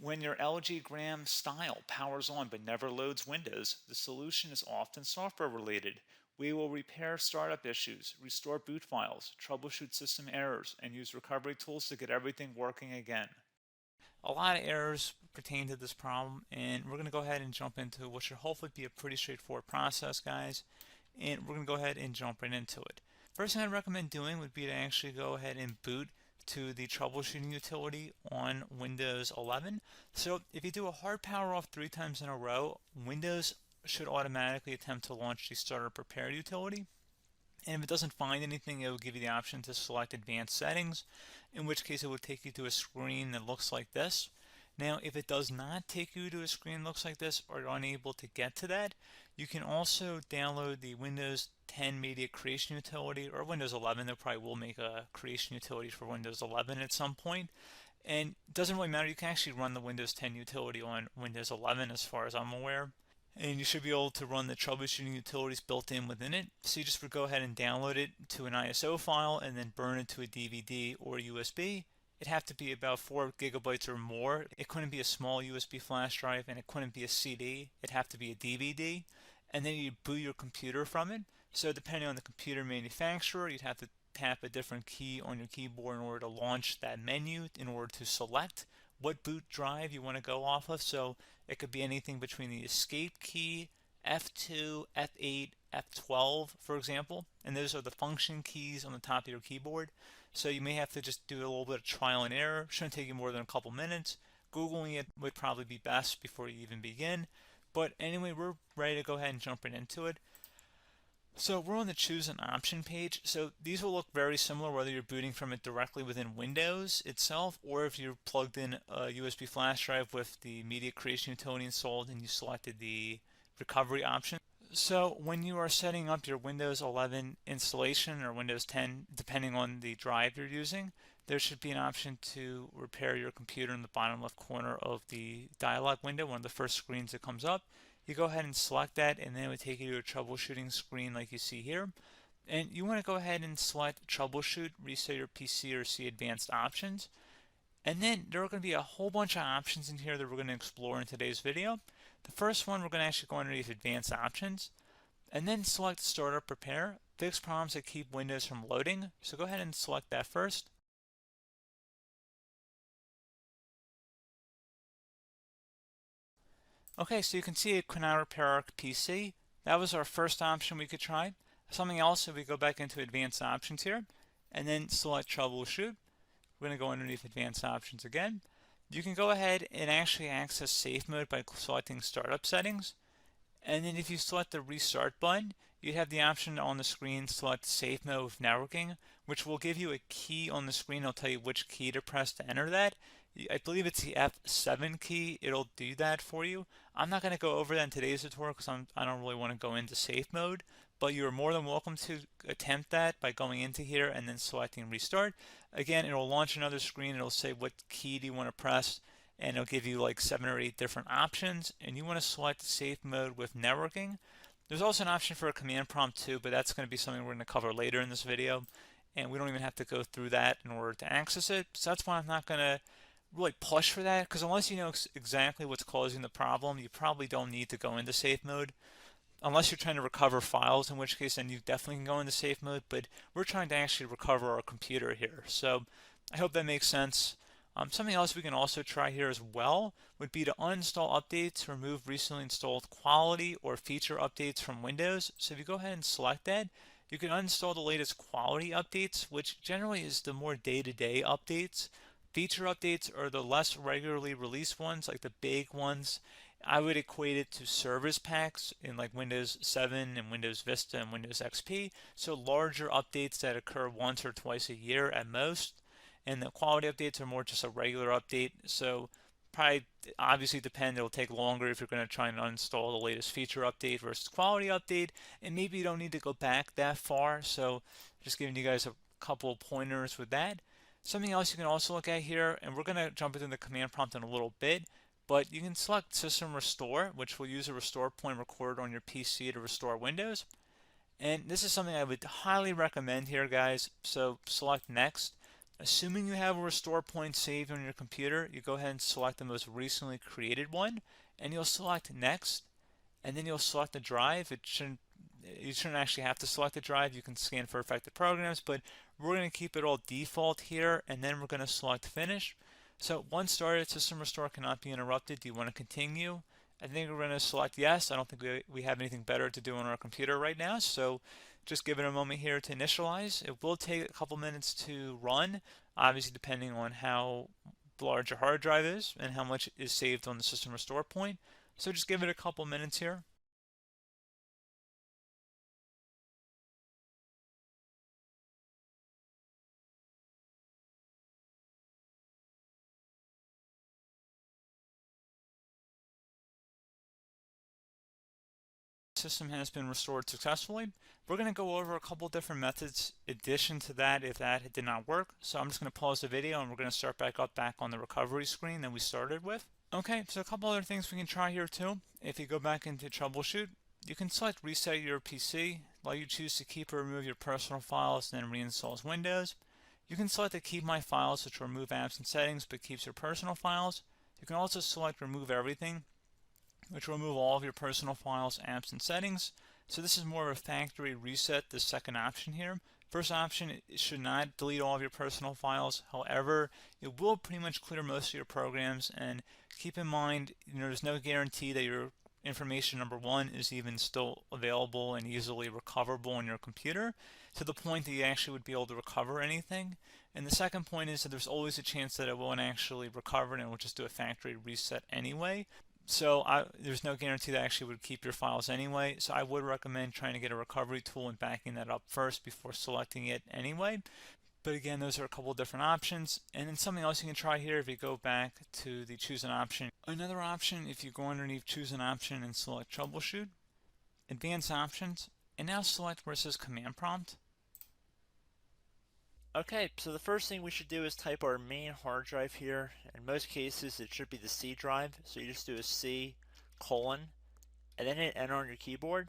When your LG Gram style powers on but never loads Windows, the solution is often software related. We will repair startup issues, restore boot files, troubleshoot system errors, and use recovery tools to get everything working again. A lot of errors pertain to this problem, and we're going to go ahead and jump into what should hopefully be a pretty straightforward process, guys. And we're going to go ahead and jump right into it. First thing I'd recommend doing would be to actually go ahead and boot to the troubleshooting utility on Windows 11. So if you do a hard power off 3 times in a row, Windows should automatically attempt to launch the startup prepare utility. And if it doesn't find anything, it will give you the option to select advanced settings, in which case it would take you to a screen that looks like this. Now, if it does not take you to a screen that looks like this, or you're unable to get to that, you can also download the Windows 10 Media Creation Utility, or Windows 11. They probably will make a creation utility for Windows 11 at some point. And it doesn't really matter, you can actually run the Windows 10 utility on Windows 11 as far as I'm aware. And you should be able to run the troubleshooting utilities built in within it. So you just would go ahead and download it to an ISO file and then burn it to a DVD or USB. It'd have to be about 4 gigabytes or more. It couldn't be a small USB flash drive, and it couldn't be a CD. It'd have to be a DVD. And then you'd boot your computer from it. So depending on the computer manufacturer, you'd have to tap a different key on your keyboard in order to launch that menu, in order to select what boot drive you want to go off of. So it could be anything between the escape key, F2, F8, F12, for example. And those are the function keys on the top of your keyboard. So you may have to just do a little bit of trial and error. Shouldn't take you more than a couple minutes. Googling it would probably be best before you even begin. But anyway, we're ready to go ahead and jump right into it. So we're on the choose an option page. So these will look very similar whether you're booting from it directly within Windows itself, or if you're plugged in a USB flash drive with the media creation utility installed and you selected the recovery option. So when you are setting up your Windows 11 installation or Windows 10, depending on the drive you're using, there should be an option to repair your computer in the bottom left corner of the dialog window, one of the first screens that comes up. You go ahead and select that, and then it would take you to a troubleshooting screen like you see here. And you want to go ahead and select troubleshoot, reset your PC, or see advanced options. And then there are going to be a whole bunch of options in here that we're going to explore in today's video. The first one, we're going to actually go underneath advanced options, and then select startup prepare, fix problems that keep Windows from loading. So go ahead and select that first. Okay, so you can see it could not repair our PC. That was our first option we could try. Something else, if we go back into advanced options here, and then select troubleshoot, we're going to go underneath advanced options again. You can go ahead and actually access safe mode by selecting startup settings. And then if you select the restart button, you have the option on the screen, select safe mode with networking, which will give you a key on the screen. It'll tell you which key to press to enter that. I believe it's the F7 key. It'll do that for you. I'm not going to go over that in today's tutorial because I don't really want to go into safe mode, but you're more than welcome to attempt that by going into here and then selecting restart. Again, it'll launch another screen. It'll say what key do you want to press, and it'll give you like 7 or 8 different options, and you want to select safe mode with networking. There's also an option for a command prompt too, but that's going to be something we're going to cover later in this video, and we don't even have to go through that in order to access it. So that's why I'm not going to really push for that, because unless you know exactly what's causing the problem, you probably don't need to go into safe mode. Unless you're trying to recover files, in which case then you definitely can go into safe mode, but we're trying to actually recover our computer here. So I hope that makes sense. Something else we can also try here as well would be to uninstall updates, remove recently installed quality or feature updates from Windows. So if you go ahead and select that, you can uninstall the latest quality updates, which generally is the more day-to-day updates. Feature updates are the less regularly released ones, like the big ones. I would equate it to service packs in like Windows 7 and Windows Vista and Windows XP. So larger updates that occur once or twice a year at most. And the quality updates are more just a regular update. So probably obviously depend, it'll take longer if you're going to try and uninstall the latest feature update versus quality update. And maybe you don't need to go back that far. So just giving you guys a couple of pointers with that. Something else you can also look at here, and we're going to jump into the command prompt in a little bit, but you can select System Restore, which will use a restore point recorded on your PC to restore Windows. And this is something I would highly recommend here, guys. So select Next. Assuming you have a restore point saved on your computer, you go ahead and select the most recently created one, and you'll select next, and then you'll select the drive. You shouldn't actually have to select the drive. You can scan for affected programs, but we're going to keep it all default here, and then we're going to select finish. So once started, system restore cannot be interrupted. Do you want to continue? I think we're going to select yes. I don't think we have anything better to do on our computer right now, so just give it a moment here to initialize. It will take a couple minutes to run, obviously depending on how large your hard drive is and how much is saved on the system restore point. So just give it a couple minutes here. System has been restored successfully. We're going to go over a couple different methods in addition to that if that did not work. So I'm just going to pause the video and we're going to start back on the recovery screen that we started with. Okay, so a couple other things we can try here too. If you go back into Troubleshoot, you can select Reset Your PC, while you choose to keep or remove your personal files and then reinstalls Windows. You can select to keep my files, which will remove apps and settings but keeps your personal files. You can also select Remove Everything, which will remove all of your personal files, apps, and settings. So this is more of a factory reset, the second option here. First option, it should not delete all of your personal files. However, it will pretty much clear most of your programs, and keep in mind, there's no guarantee that your information, number one, is even still available and easily recoverable on your computer to the point that you actually would be able to recover anything. And the second point is that there's always a chance that it won't actually recover and it will just do a factory reset anyway. So there's no guarantee that actually would keep your files anyway. So I would recommend trying to get a recovery tool and backing that up first before selecting it anyway. But again, those are a couple of different options. And then something else you can try here, if you go back to the choose an option. Another option, if you go underneath choose an option and select troubleshoot, advanced options, and now select where it says command prompt. Okay, so the first thing we should do is type our main hard drive here. In most cases, it should be the C drive. So you just do a C colon and then hit enter on your keyboard.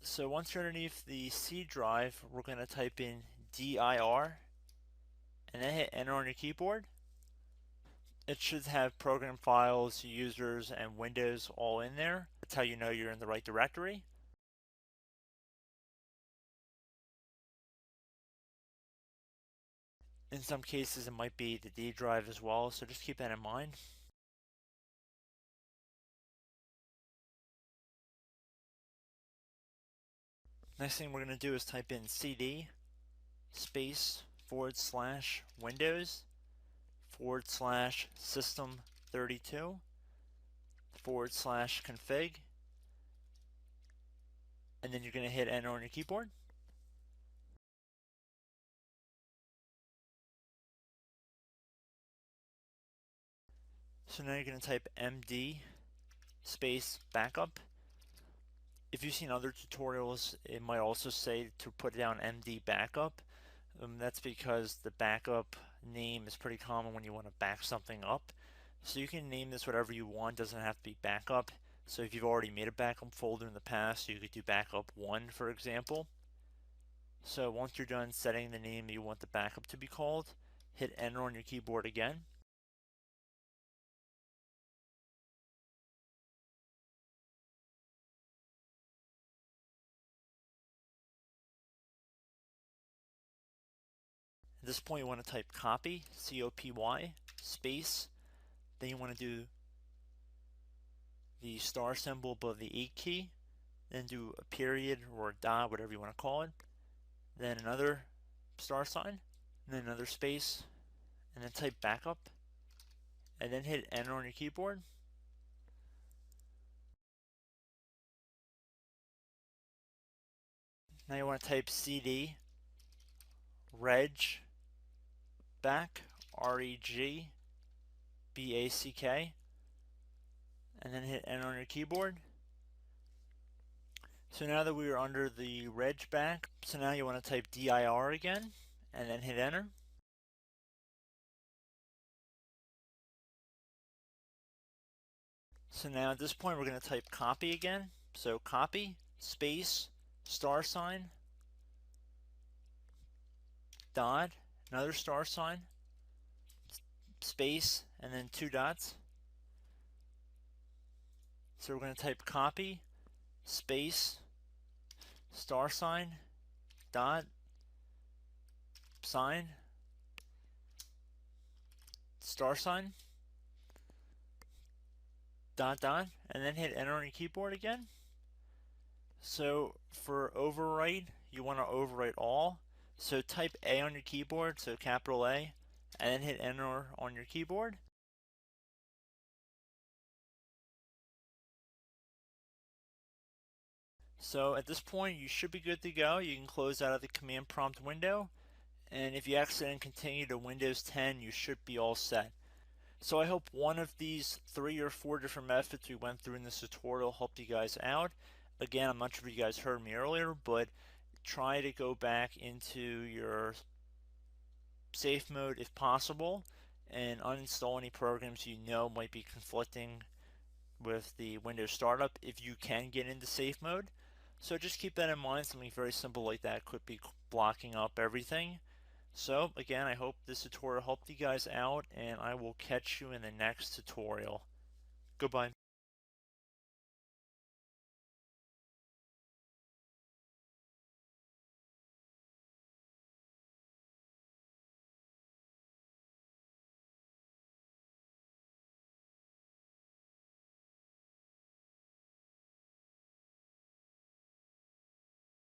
So once you're underneath the C drive, we're going to type in dir and then hit enter on your keyboard. It should have program files, users, and Windows all in there. That's how you know you're in the right directory. In some cases, it might be the D drive as well, so just keep that in mind. Next thing we're going to do is type in cd space / Windows / system 32 / config, and then you're going to hit enter on your keyboard. So now you're going to type md space backup. If you've seen other tutorials, it might also say to put down md backup. That's because the backup name is pretty common when you want to back something up. So you can name this whatever you want, doesn't have to be backup. So if you've already made a backup folder in the past, you could do backup 1, for example. So once you're done setting the name you want the backup to be called, hit enter on your keyboard again. At this point you want to type copy, C-O-P-Y, space, then you want to do the star symbol above the 8 key, then do a period or a dot, whatever you want to call it, then another star sign, and then another space, and then type backup, and then hit enter on your keyboard. Now you want to type cd reg back, R-E-G-B-A-C-K, and then hit enter on your keyboard. So now that we are under the reg back, so now you want to type dir again, and then hit enter. So now at this point we're going to type copy again. So copy, space, star sign, dot, another star sign, space, and then 2 dots. So we're going to type copy, space, star sign, dot, sign, star sign, dot, dot, and then hit enter on your keyboard again. So for overwrite, you want to overwrite all. So type A on your keyboard, so capital A, and then hit enter on your keyboard. So at this point, you should be good to go. You can close out of the command prompt window, and if you accidentally continue to Windows 10, you should be all set. So I hope one of these 3 or 4 different methods we went through in this tutorial helped you guys out. Again, I'm not sure if you guys heard me earlier, but try to go back into your safe mode if possible and uninstall any programs you know might be conflicting with the Windows startup if you can get into safe mode. So just keep that in mind. Something very simple like that could be blocking up everything. So again, I hope this tutorial helped you guys out, and I will catch you in the next tutorial. Goodbye.